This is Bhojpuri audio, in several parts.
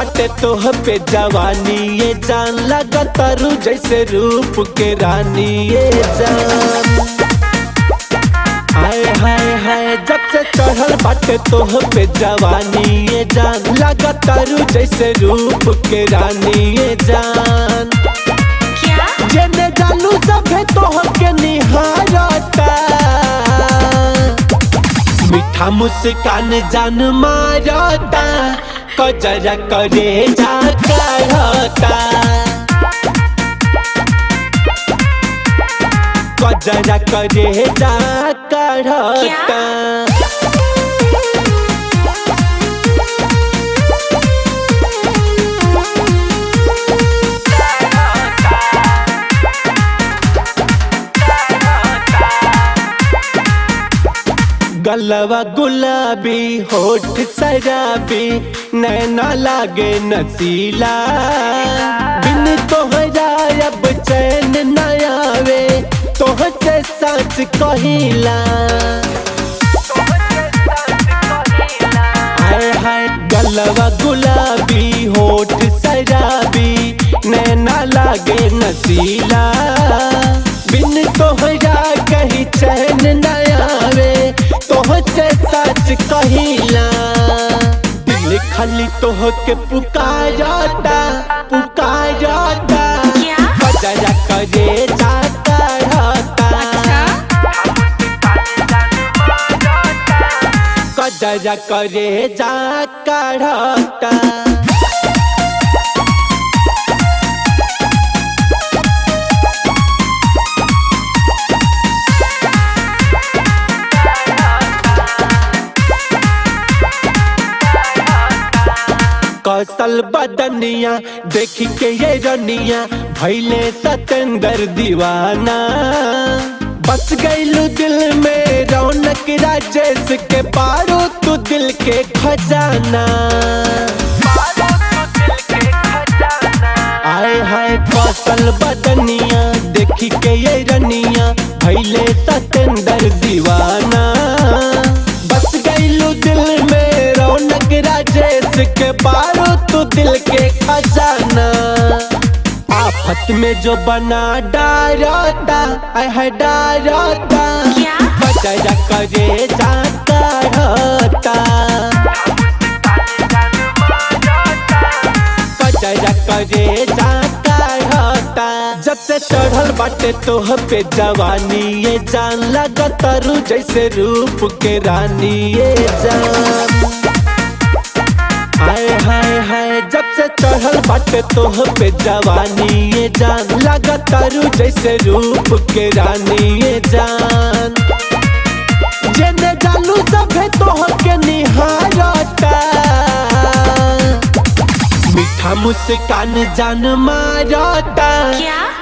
बाटे तोह पे जवानी ये जान लगा तारू जैसे रूप के रानी ये जान। हाय हाय हाय जब से चढ़ल बाटे तोह पे जवानी ये जान लगा तारू जैसे रूप के रानी ये जान। जेने जानू सभे तोह के निहारता मीठा मुस्कान जान मारता कजरा करे जा करता कजरा करे जा करता। गलवा गुलाबी होठ शराबी नैना लागे नसीला बिन तोहरा अब चैन न आवे तोह से सच कहिला। हाय हाय गलवा गुलाबी होठ शराबी नैना लागे नसीला बिन तोहरा कहीं चैन न आवे तोह से सच कहिला। दिल खाली तोह के पुकारता पुकारता कजरा करे जा करता कजरा करे जा करता। कौशल बदनिया देखी के ये रनिया भैले सतेंदर दीवाना बस गईलू दिल में रौनक राजेश के पारो तू दिल के खजाना। आए हाय कौशल बदनिया देखी के ये रनिया भैले सतेंदर दीवाना बस गईलू दिल में रौनक राजेश के पारो तू दिल के खजाना। आफत में जो बना डारता है डारता कजरा करे जा करता कजरा करे जा करता। जब से चढ़ल बाटे तोह पे जवानी ये जान लगा तारू जैसे रूप के रानी ये जान। हाय हाय हाय जब से चढ़ल बाटे तोह पे जवानी ये जान लगा तारू जैसे रूप के रानी ये जान। जेने जानू सभे तोह के निहारता मीठा मुस्कान जान मारता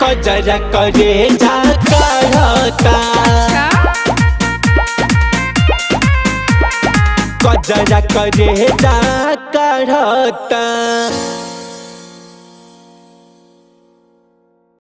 कजरा करे जा करता कजरा करे जा करता।